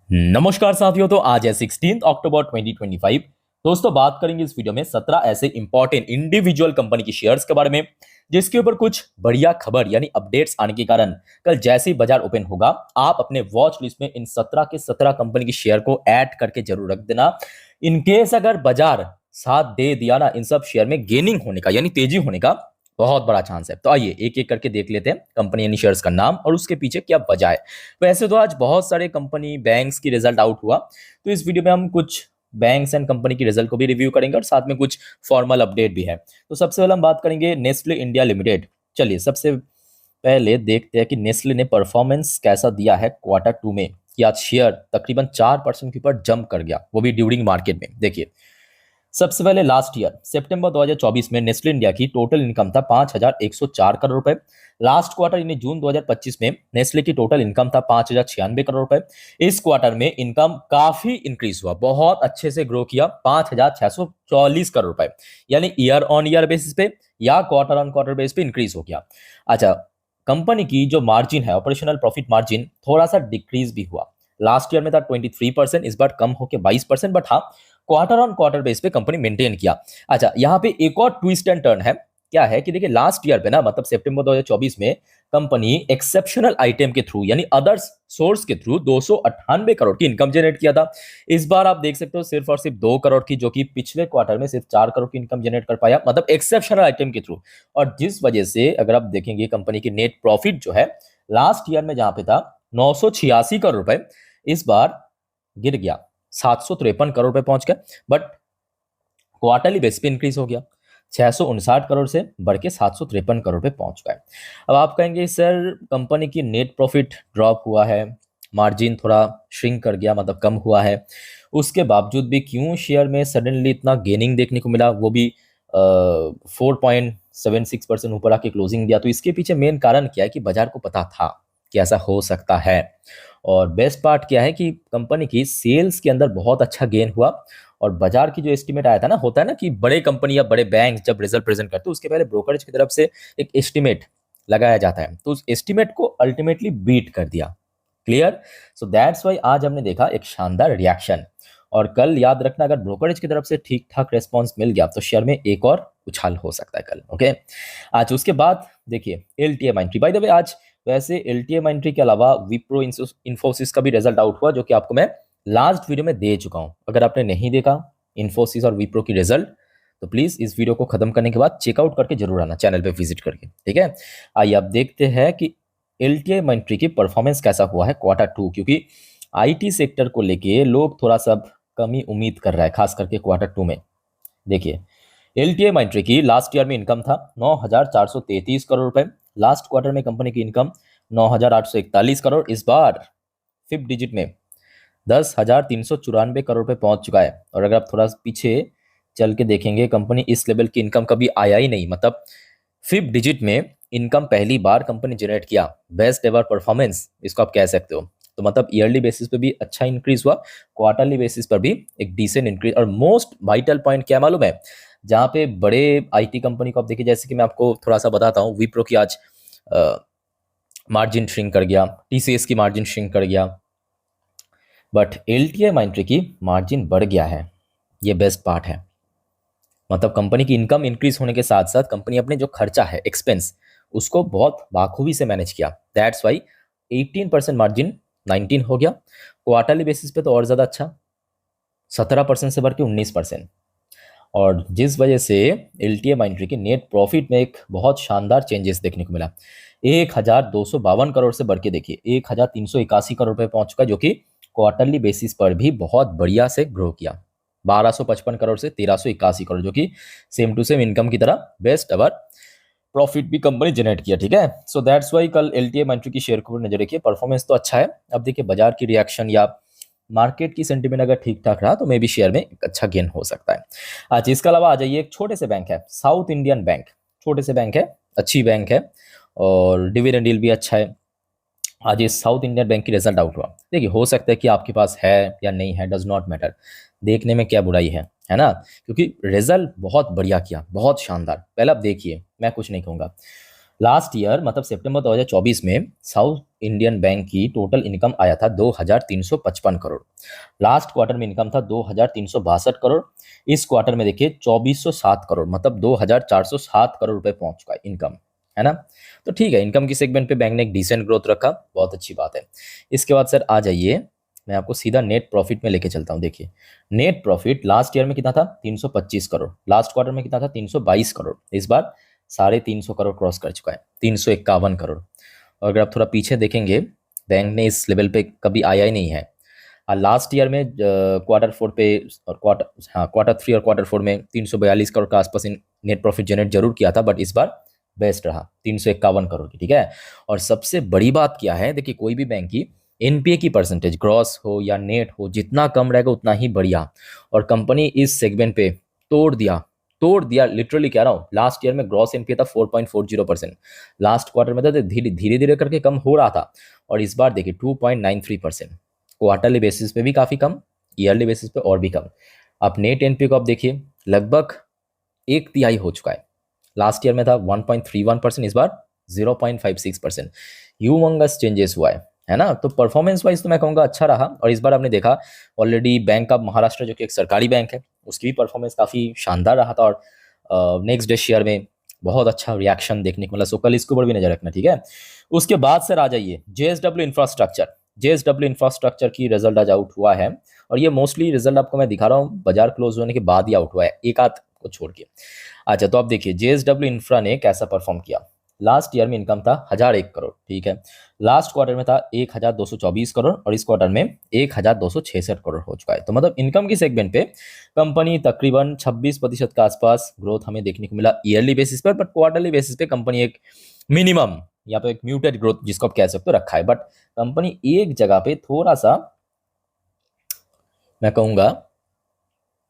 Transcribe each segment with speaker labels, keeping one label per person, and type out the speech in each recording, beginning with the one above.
Speaker 1: नमस्कार साथियों। तो आज है 16 अक्टूबर 2025। दोस्तों, बात करेंगे इस वीडियो में 17 ऐसे इंपॉर्टेंट इंडिविजुअल कंपनी की शेयर्स के बारे में जिसके ऊपर कुछ बढ़िया खबर यानी अपडेट्स आने के कारण कल जैसे ही बाजार ओपन होगा आप अपने वॉच लिस्ट में इन 17 के 17 कंपनी की शेयर को ऐड करके जरूर रख देना। इनकेस अगर बाजार साथ दे दिया ना इन सब शेयर में गेनिंग होने का यानी तेजी होने का बहुत बड़ा चांस है। तो आइए एक एक करके देख लेते हैं कंपनी यानी शेयर्स का नाम और उसके पीछे क्या वजह है। वैसे तो आज बहुत सारे कंपनी बैंक्स की रिजल्ट आउट हुआ, तो इस वीडियो में हम कुछ बैंक्स एंड कंपनी की रिजल्ट को भी रिव्यू करेंगे और साथ में कुछ फॉर्मल अपडेट भी है। तो सबसे पहले हम बात करेंगे नेस्ले इंडिया लिमिटेड। चलिए सबसे पहले देखते हैं कि नेस्ले ने परफॉर्मेंस कैसा दिया है क्वार्टर टू में। कि आज शेयर तकरीबन 4% के ऊपर जंप कर गया, वो भी ड्यूरिंग मार्केट में। देखिए सबसे पहले लास्ट ईयर सितंबर 2024 में नेस्ले इंडिया की टोटल इनकम था 5,104 करोड़ रुपए। लास्ट क्वार्टर यानी जून 2025 में नेस्ले की टोटल इनकम था 5,096 करोड़ रुपए। इस क्वार्टर में इनकम काफी इंक्रीज हुआ, बहुत अच्छे से ग्रो किया, 5,644 करोड़ रुपए, यानी ईयर ऑन ईयर बेसिस पे या क्वार्टर ऑन क्वार्टर बेसिस पे इंक्रीज हो गया। अच्छा, कंपनी की जो मार्जिन है ऑपरेशनल प्रॉफिट मार्जिन थोड़ा सा डिक्रीज भी हुआ। लास्ट ईयर में था 23%, इस बार कम होकर 22%, बट हाँ क्वार्टर ऑन क्वार्टर बेस पे कंपनी मेंटेन किया। अच्छा, यहाँ पे एक और ट्विस्ट एंड टर्न है। क्या है कि देखिए लास्ट ईयर पे ना मतलब सितंबर 2024 में कंपनी एक्सेप्शनल आइटम के थ्रू यानी अदर्स सोर्स के थ्रू 298 करोड़ की इनकम जनरेट किया था। इस बार आप देख सकते हो सिर्फ और सिर्फ 2 करोड़ की, जो कि पिछले क्वार्टर में सिर्फ 4 करोड़ की इनकम जनरेट कर पाया, मतलब एक्सेप्शनल आइटम के थ्रू। और जिस वजह से अगर आप देखेंगे कंपनी की नेट प्रॉफिट जो है लास्ट ईयर में जहां पे था 986 करोड़ रुपए, इस बार गिर गया 753 करोड़ रुपए पहुंच गए। बट क्वार्टरली बेस पे इंक्रीज हो गया, 659 करोड़ से बढ़ के 753 करोड़ पे पहुंच गए। अब आप कहेंगे सर कंपनी की नेट प्रॉफिट ड्रॉप हुआ है, मार्जिन थोड़ा श्रिंक कर गया मतलब कम हुआ है, उसके बावजूद भी क्यों शेयर में सडनली इतना गेनिंग देखने को मिला, वो भी 4.76% ऊपर आके क्लोजिंग दिया। तो इसके पीछे मेन कारण क्या है कि बाजार को पता था कि ऐसा हो सकता है। और बेस्ट पार्ट क्या है कि कंपनी की सेल्स के अंदर बहुत अच्छा गेन हुआ। और बाजार की जो एस्टिमेट आया था ना, होता है ना कि बड़े कंपनी या बड़े बैंक जब रिजल्ट प्रेजेंट करते हैं उसके पहले ब्रोकरेज की तरफ से एक एस्टिमेट लगाया जाता है, तो उस एस्टिमेट को अल्टीमेटली बीट कर दिया। क्लियर? सो दैट्स वाई आज हमने देखा एक शानदार रिएक्शन। और कल याद रखना अगर ब्रोकरेज की तरफ से ठीक ठाक रेस्पॉन्स मिल गया तो शेयर में एक और उछाल हो सकता है कल। ओके, आज उसके बाद देखिए LTM entry. By the way आज वैसे एलटीएम एंट्री के अलावा विप्रो इन्फोसिस का भी रिजल्ट आउट हुआ, जो कि आपको मैं लास्ट वीडियो में दे चुका हूं। अगर आपने नहीं देखा इन्फोसिस और विप्रो की रिजल्ट तो प्लीज इस वीडियो को खत्म करने के बाद चेकआउट करके जरूर आना चैनल पे विजिट करके, ठीक है। आइए अब देखते हैं कि एलटीएम एंट्री की परफॉर्मेंस कैसा हुआ है क्वार्टर टू, क्योंकि आईटी सेक्टर को लेके लोग थोड़ा सा कमी उम्मीद कर रहा है खास करके क्वार्टर टू में। देखिए एलटीएम एंट्री की लास्ट ईयर में इनकम था 9,433 करोड़ रुपए। लास्ट क्वार्टर में कंपनी की इनकम 9,841 करोड़, इस बार फिफ्थ डिजिट में 10,394 करोड़ पे पहुंच चुका है। और अगर आप थोड़ा पीछे चल के देखेंगे कंपनी इस लेवल की इनकम कभी आया ही नहीं, मतलब फिफ्थ डिजिट में इनकम पहली बार कंपनी जनरेट किया। बेस्ट एवर परफॉर्मेंस इसको आप कह सकते हो। तो मतलब ईयरली बेसिस पे भी अच्छा इंक्रीज हुआ, क्वार्टरली बेसिस पर भी एक डिसेंट इंक्रीज। और मोस्ट वाइटल पॉइंट क्या मालूम है, जहां पे बड़े आईटी कंपनी को आप देखिए, जैसे कि मैं आपको थोड़ा सा बताता हूँ, विप्रो की आज मार्जिन श्रिंक कर गया, टीसीएस की मार्जिन श्रिंक कर गया, बट एलटीएम एंट्री की मार्जिन बढ़ गया है। ये बेस्ट पार्ट है, मतलब कंपनी की इनकम इंक्रीज होने के साथ साथ कंपनी अपने जो खर्चा है एक्सपेंस उसको बहुत बाखूबी से मैनेज किया। दैट्स वाई 18% मार्जिन 19 हो गया। क्वार्टरली बेसिस पे तो और ज़्यादा अच्छा, 17% से बढ़ के 19%। और जिस वजह से एलटीएम एंट्री की नेट प्रॉफिट में एक बहुत शानदार चेंजेस देखने को मिला। 1,252 करोड़ से बढ़ के देखिए 1,381 करोड़ रुपए पहुंच चुका, जो कि क्वार्टरली बेसिस पर भी बहुत बढ़िया से ग्रो किया। 1,255 करोड़ से 1,381 करोड़, जो कि सेम टू सेम इनकम की तरह बेस्ट एवर प्रॉफिट भी कंपनी जनरेट किया। ठीक है, सो दैट्स वाई कल एलटीएम एंट्री की शेयर को नजर रखिए, परफॉर्मेंस तो अच्छा है। अब देखिए बाजार की रिएक्शन या मार्केट की सेंटीमेंट अगर ठीक ठाक रहा तो मे भी शेयर में एक अच्छा गेन हो सकता है। आज इसके अलावा आ जाइए, एक छोटे से बैंक है साउथ इंडियन बैंक। छोटे से बैंक है, अच्छी बैंक है और डिविडेंड यील्ड भी अच्छा है। आज ये साउथ इंडियन बैंक की रिजल्ट आउट हुआ। देखिए हो सकता है कि आपके पास है या नहीं है, डज नॉट मैटर, देखने में क्या बुराई है ना, क्योंकि रिजल्ट बहुत बढ़िया किया, बहुत शानदार। पहले आप देखिए, मैं कुछ नहीं कहूँगा। लास्ट ईयर मतलब सितंबर 2024 में साउथ इंडियन बैंक की टोटल इनकम आया था 2355 करोड़। लास्ट क्वार्टर में इनकम था 2362 करोड़। इस क्वार्टर में देखिए 2407 करोड़, मतलब 2407 करोड़ रुपए पहुंच चुका है इनकम, है ना। तो ठीक है, इनकम की सेगमेंट पे बैंक ने एक डिसेंट ग्रोथ रखा, बहुत अच्छी बात है। इसके बाद सर आ जाइए, मैं आपको सीधा नेट प्रॉफिट में लेके चलता हूँ। देखिए नेट प्रॉफिट लास्ट ईयर में कितना था, 325 करोड़। लास्ट क्वार्टर में कितना था, 322 करोड़। इस बार 350 करोड़ क्रॉस कर चुका है, 351 करोड़। और अगर आप थोड़ा पीछे देखेंगे, बैंक ने इस लेवल पे कभी आया ही नहीं है। लास्ट ईयर में क्वार्टर फोर पे और क्वार्टर थ्री और क्वार्टर फोर में 342 करोड़ का आसपास नेट प्रॉफिट जनरेट जरूर किया था, बट इस बार बेस्ट रहा 351 करोड़ की, ठीक है। और सबसे बड़ी बात क्या है, देखिए कोई भी बैंक की एनपीए की परसेंटेज ग्रॉस हो या नेट हो, जितना कम रहेगा उतना ही बढ़िया। और कंपनी इस सेगमेंट पे तोड़ दिया लिटरली कह रहा हूँ। लास्ट ईयर में ग्रॉस एनपीए था 4.40%, लास्ट क्वार्टर में था धीरे धीरे धीरे करके कम हो रहा था, और इस बार देखिए 2.93%। क्वार्टरली बेसिस पे भी काफ़ी कम, ईयरली बेसिस पे और भी कम। अब नेट एनपीए को आप देखिए, लगभग एक तिहाई हो चुका है। लास्ट ईयर में था 1.31%, इस बार 0.56%। ह्यूमंगस चेंजेस हुआ है ना। तो परफॉर्मेंस वाइज तो मैं कहूँगा अच्छा रहा। और इस बार आपने देखा ऑलरेडी बैंक ऑफ महाराष्ट्र जो कि एक सरकारी बैंक है, उसकी भी परफॉर्मेंस काफ़ी शानदार रहा था, और नेक्स्ट डे शेयर में बहुत अच्छा रिएक्शन देखने को मिला। सो कल इसके ऊपर भी नजर रखना, ठीक है। उसके बाद सर आ जाइए जेएसडब्ल्यू इंफ्रास्ट्रक्चर। जेएसडब्ल्यू इंफ्रास्ट्रक्चर की रिजल्ट आज आउट हुआ है, और ये मोस्टली रिजल्ट आपको मैं दिखा रहा हूँ बाजार क्लोज होने के बाद ही आउट हुआ है, एक आध को छोड़ के। अच्छा, तो आप देखिए जेएसडब्ल्यू इंफ्रा ने कैसा परफॉर्म किया। लास्ट ईयर में इनकम था 1001 करोड़, ठीक है। लास्ट क्वार्टर में था 1224 करोड़, और इस क्वार्टर में 1266 करोड़ हो चुका है। तो मतलब इनकम की सेगमेंट पे कंपनी तकरीबन 26% के आसपास ग्रोथ हमें देखने को मिला ईयरली बेसिस पर, बट क्वार्टरली बेसिस पे कंपनी एक मिनिमम या तो एक म्यूटेड ग्रोथ जिसको आप कह सकते हो रखा है। बट कंपनी एक जगह पे थोड़ा सा मैं कहूंगा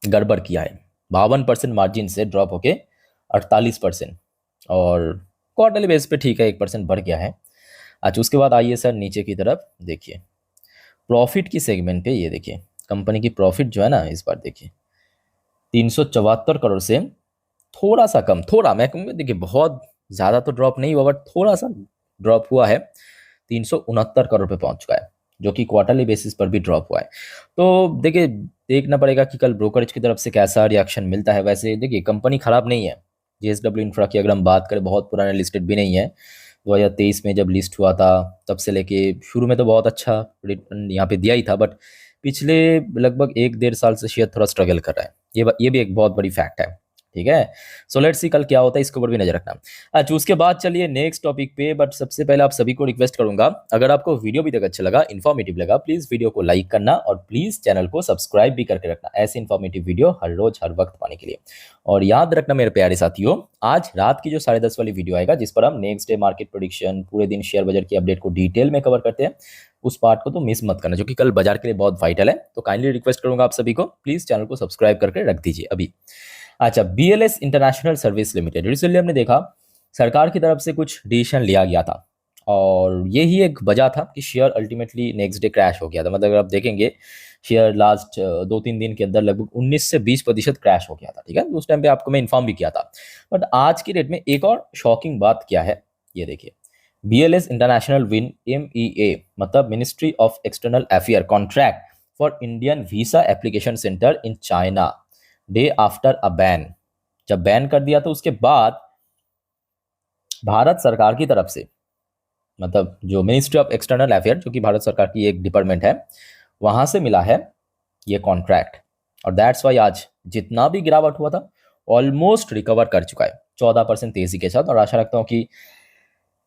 Speaker 1: गड़बड़ किया है, 52% मार्जिन से ड्रॉप होके 48%, और क्वार्टरली बेस पे ठीक है 1% बढ़ गया है। अच्छा, उसके बाद आइए सर नीचे की तरफ देखिए, प्रॉफिट की सेगमेंट पे ये देखिए कंपनी की प्रॉफिट जो है ना, इस बार देखिए 374 करोड़ से थोड़ा सा कम, थोड़ा मैं कहूँगा, देखिए बहुत ज़्यादा तो ड्रॉप नहीं हुआ, बट थोड़ा सा ड्रॉप हुआ है, 369 करोड़ पे पहुंच चुका है, जो कि क्वार्टरली बेसिस पर भी ड्रॉप हुआ है। तो देखिए देखना पड़ेगा कि कल ब्रोकरेज की तरफ से कैसा रिएक्शन मिलता है। वैसे देखिए कंपनी खराब नहीं है, जेएसडब्ल्यू इंफ्रा की अगर हम बात करें, बहुत पुराना लिस्टेड भी नहीं है। 2023 में जब लिस्ट हुआ था तब से लेके शुरू में तो बहुत अच्छा रिटर्न यहाँ पे दिया ही था, बट पिछले लगभग 1-1.5 साल से शेयर थोड़ा स्ट्रगल कर रहा है। ये भी एक बहुत बड़ी फैक्ट है, ठीक है। सो लेट्स सी कल क्या होता है, इसके ऊपर भी नजर रखना। अच्छा, उसके बाद चलिए नेक्स्ट टॉपिक पे। बट सबसे पहले आप सभी को रिक्वेस्ट करूंगा, अगर आपको वीडियो भी तक अच्छा लगा, इन्फॉर्मेटिव लगा, प्लीज वीडियो को लाइक करना, और प्लीज चैनल को सब्सक्राइब भी करके रखना, ऐसे इन्फॉर्मेटिव वीडियो हर रोज हर वक्त पाने के लिए। और याद रखना मेरे प्यारे साथियों, आज रात की जो 10:30 वाली वीडियो आएगा, जिस पर हम नेक्स्ट डे मार्केट प्रोडिक्शन, पूरे दिन शेयर बाजार की अपडेट को डिटेल में कवर करते हैं, उस पार्ट को तो मिस मत करना, जो कि कल बाजार के लिए बहुत वाइटल है। तो काइंडली रिक्वेस्ट करूंगा आप सभी को, प्लीज चैनल को सब्सक्राइब करके रख दीजिए अभी। अच्छा, BLS international service limited, recently हमने देखा सरकार की तरफ से कुछ डिसीजन लिया गया था, और यही एक वजह था कि share ultimately next day crash हो गया था। मतलब अगर आप देखेंगे शेयर लास्ट 2-3 दिन के अंदर लगभग 19 से 20% क्रैश हो गया था, ठीक है। उस टाइम पे आपको मैं इन्फॉर्म भी किया था। बट आज की डेट में एक और शॉकिंग बात क्या है, ये देखिए, बीएलएस इंटरनेशनल विन एमईए, मतलब ministry of external affair contract for Indian visa application centre in China day after a ban. जब बैन कर दिया तो उसके बाद भारत सरकार की तरफ से, मतलब जो मिनिस्ट्री ऑफ एक्सटर्नल अफेयर, जो कि भारत सरकार की एक डिपार्टमेंट है, वहां से मिला है ये कॉन्ट्रैक्ट। और दैट्स वाई आज जितना भी गिरावट हुआ था ऑलमोस्ट रिकवर कर चुका है 14% तेजी के साथ। और आशा रखता हूं कि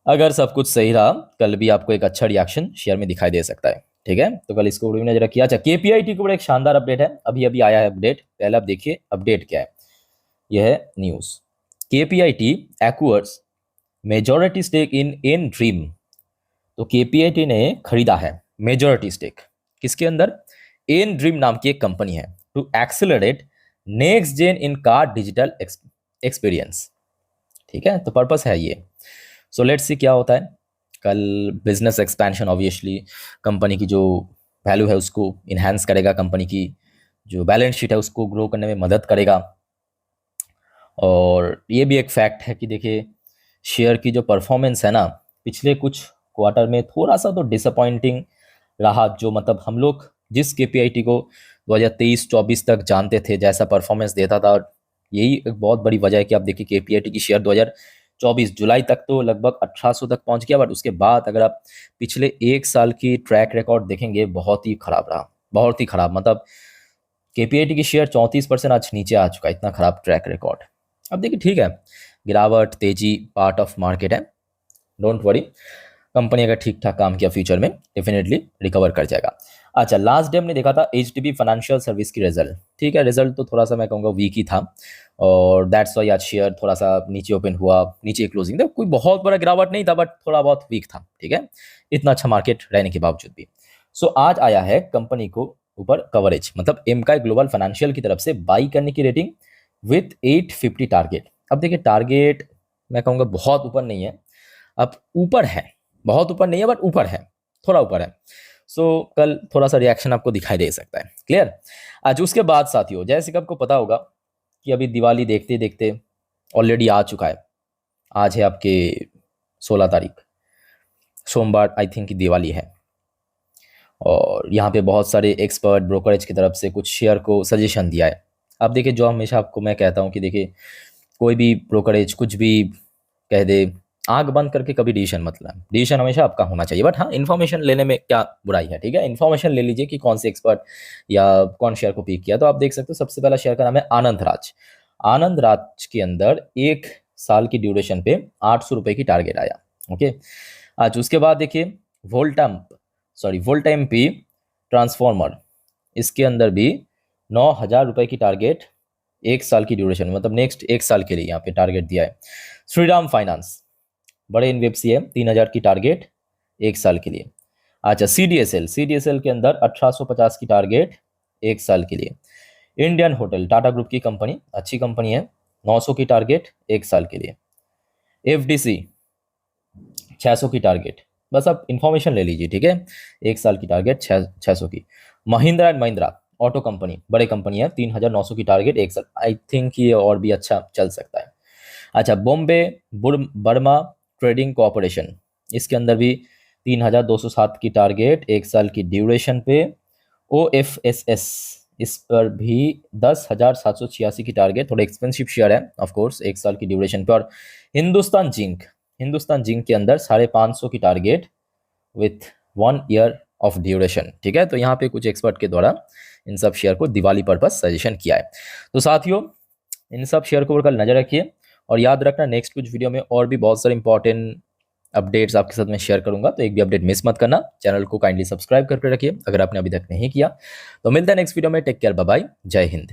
Speaker 1: अगर सब कुछ सही रहा, कल भी आपको एक अच्छा रिएक्शन शेयर में दिखाई दे सकता है, ठीक है। तो कल इसको वीडियो में नजर रखिए। अच्छा, केपीआईटी के ऊपर एक शानदार अपडेट है, अभी अभी आया है अपडेट। पहले आप देखिए अपडेट क्या है, यह है news. KPIT acquires majority stake in N Dream. तो केपीआईटी ने खरीदा है मेजॉरिटी स्टेक किसके अंदर, एन ड्रीम नाम की एक कंपनी है, to accelerate next gen in car digital experience, ठीक है। तो पर्पस है ये। सो लेट्स सी क्या होता है कल। बिजनेस एक्सपेंशन ऑब्वियसली कंपनी की जो वैल्यू है उसको इन्हांस करेगा, कंपनी की जो बैलेंस शीट है उसको ग्रो करने में मदद करेगा। और ये भी एक फैक्ट है कि देखिए शेयर की जो परफॉर्मेंस है ना, पिछले कुछ क्वार्टर में थोड़ा सा तो डिसअपॉइंटिंग रहा, जो मतलब हम लोग जिस केपीआईटी को 2023-24 तक जानते थे, जैसा परफॉर्मेंस देता था, यही एक बहुत बड़ी वजह है कि आप देखिए केपीआईटी की शेयर 2024 जुलाई तक तो लगभग 1800 तक पहुंच गया, बट उसके बाद अगर आप पिछले एक साल की ट्रैक रिकॉर्ड देखेंगे बहुत ही खराब रहा, बहुत ही खराब। मतलब केपीआईटी की शेयर 34% आज नीचे आ चुका है, इतना खराब ट्रैक रिकॉर्ड। अब देखिए ठीक है, गिरावट तेजी पार्ट ऑफ मार्केट है, डोंट वरी, कंपनी अगर ठीक ठाक काम किया फ्यूचर में डेफिनेटली रिकवर कर जाएगा। अच्छा, लास्ट डे हमने देखा था एचडीबी फाइनेंशियल सर्विस की रिजल्ट। ठीक है, रिजल्ट तो थोड़ा सा मैं कहूँगा वीक ही था, और दैट्स वाई आज शेयर थोड़ा सा नीचे ओपन हुआ, नीचे क्लोजिंग था, कोई बहुत बड़ा गिरावट नहीं था, बट थोड़ा बहुत वीक था। ठीक है, इतना अच्छा मार्केट रहने के बावजूद भी। सो आज आया है कंपनी को ऊपर कवरेज, मतलब एमकाई ग्लोबल फाइनेंशियल की तरफ से बाई करने की रेटिंग विथ 850 टारगेट। अब देखिए टारगेट मैं कहूँगा बहुत ऊपर नहीं है, अब ऊपर है, बहुत ऊपर नहीं है बट ऊपर है, थोड़ा ऊपर है। सो कल थोड़ा सा रिएक्शन आपको दिखाई दे सकता है। क्लियर। आज उसके बाद साथियों, जैसे कि आपको पता होगा कि अभी दिवाली देखते देखते ऑलरेडी आ चुका है। आज है आपके 16 तारीख, सोमवार आई थिंक की दिवाली है, और यहाँ पे बहुत सारे एक्सपर्ट ब्रोकरेज की तरफ से कुछ शेयर को सजेशन दिया है। अब देखिए, जो हमेशा आपको मैं कहता हूँ कि देखिए कोई भी ब्रोकरेज कुछ भी कह दे, आंख बंद करके कभी डिसीजन मत लेना, डिसीजन हमेशा आपका होना चाहिए, बट हाँ इन्फॉर्मेशन लेने में क्या बुराई है। ठीक है, इन्फॉर्मेशन ले लीजिए कि कौन से एक्सपर्ट या कौन शेयर को पिक किया। तो आप देख सकते हो सबसे पहला शेयर का नाम है आनंद राज। आनंद राज के अंदर एक साल की ड्यूरेशन पे 800 रुपए की टारगेट आया। ओके, आज उसके बाद देखिए वोल्टा एमपी ट्रांसफॉर्मर, इसके अंदर भी 9,000 रुपए की टारगेट एक साल की ड्यूरेशन, मतलब नेक्स्ट एक साल के लिए यहाँ पे टारगेट दिया है। श्रीराम फाइनेंस बड़े एनबीएफसी है, 3,000 की टारगेट एक साल के लिए। अच्छा, सीडीएसएल के अंदर 1850 की टारगेट एक साल के लिए। इंडियन होटल टाटा ग्रुप की कंपनी, अच्छी कंपनी है, 900 की टारगेट एक साल के लिए। एफडीसी 600 की टारगेट, बस आप इंफॉर्मेशन ले लीजिए। ठीक है, एक साल की टारगेट 600 की। Mahindra and Mahindra auto company, बड़े कंपनी है, 3,900 की टारगेट एक साल। आई थिंक ये और भी अच्छा चल सकता है। अच्छा, बॉम्बे बर्मा ट्रेडिंग कॉरपोरेशन, इसके अंदर भी 3,207 की टारगेट एक साल की ड्यूरेशन पे। OFSS, इस पर भी 10,786 की टारगेट, थोड़ा एक्सपेंसिव शेयर है ऑफ कोर्स, एक साल की ड्यूरेशन पे। और हिंदुस्तान जिंक के अंदर 550 की target with 1 year of duration. ठीक है, तो यहाँ पे कुछ एक्सपर्ट के द्वारा इन सब शेयर को दिवाली पर्पस सजेशन किया है। तो साथियों, इन सब शेयर को कल नजर रखिए, और याद रखना नेक्स्ट कुछ वीडियो में और भी बहुत सारे इंपॉर्टेंट अपडेट्स आपके साथ मैं शेयर करूंगा, तो एक भी अपडेट मिस मत करना। चैनल को काइंडली सब्सक्राइब करके रखिए अगर आपने अभी तक नहीं किया। तो मिलते हैं नेक्स्ट वीडियो में, टेक केयर, बाय बाय, जय हिंद।